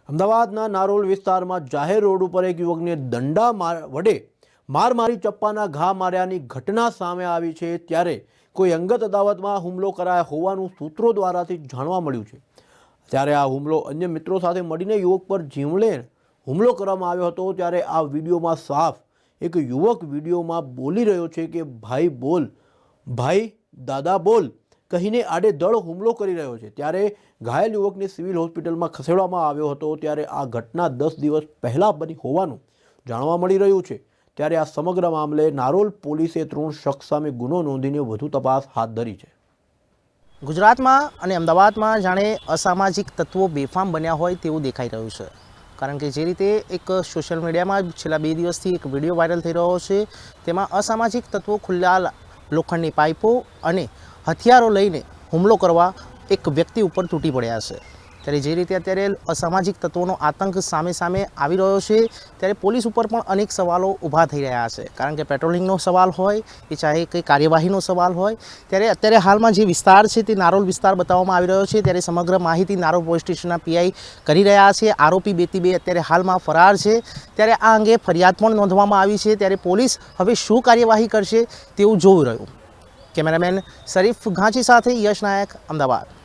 અમદાવાદના નારોલ વિસ્તારમાં જાહેર રોડ ઉપર એક યુવકને દંડા વડે માર મારી ચપ્પાના ઘા માર્યાની ઘટના સામે આવી છે। ત્યારે કોઈ અંગત અદાવતમાં હુમલો કરાયો હોવાનું સૂત્રો દ્વારાથી જાણવા મળ્યું છે। ત્યારે આ હુમલો અન્ય મિત્રો સાથે મળીને યુવક પર જીવલેણ હુમલો કરવામાં આવ્યો હતો। ત્યારે આ વિડીયોમાં સાફ એક યુવક વિડીયોમાં બોલી રહ્યો છે કે ભાઈ બોલ, ભાઈ દાદા બોલ કહીને આડેધડ હુમલો કરી રહ્યો છે। ત્યારે ઘાયલ યુવકને સિવિલ હોસ્પિટલમાં ખસેડવામાં આવ્યો હતો। ત્યારે આ ઘટના 10 દિવસ પહેલા બની હોવાનું જાણવા મળી રહ્યું છે। ત્યારે આ સમગ્ર મામલે નારોલ પોલીસે 3 શખ્સ સામે ગુનો નોંધીને વધુ તપાસ હાથ ધરી છે। ગુજરાતમાં અને અમદાવાદમાં જાણે અસામાજિક તત્વો બેફામ બન્યા હોય તેવું દેખાઈ રહ્યું છે। કારણ કે જે રીતે એક સોશિયલ મીડિયામાં છેલ્લા 2 દિવસથી એક વિડીયો વાયરલ થઈ રહ્યો છે, તેમાં અસામાજિક તત્વો ખુલ્લા લોખંડની પાઇપો અને હથિયારો લઈને હુમલો કરવા એક વ્યક્તિ ઉપર તૂટી પડ્યા છે। ત્યારે જે રીતે અત્યારે અસામાજિક તત્વોનો આતંક સામે આવી રહ્યો છે, ત્યારે પોલીસ ઉપર પણ અનેક સવાલો ઊભા થઈ રહ્યા છે। કારણ કે પેટ્રોલિંગનો સવાલ હોય કે ચાહે કંઈ કાર્યવાહીનો સવાલ હોય, ત્યારે અત્યારે હાલમાં જે વિસ્તાર છે તે નારોલ વિસ્તાર બતાવવામાં આવી રહ્યો છે। ત્યારે સમગ્ર માહિતી નારોલ પોલીસ સ્ટેશનના પીઆઈ કરી રહ્યા છે। આરોપી બેતીબે અત્યારે હાલમાં ફરાર છે। ત્યારે આ અંગે ફરિયાદ પણ નોંધવામાં આવી છે। ત્યારે પોલીસ હવે શું કાર્યવાહી કરશે તેવું જોઈ રહ્યું। કેમેરામેન શરીફ ઘાંચી સાથે યશ નાયક, અમદાવાદ।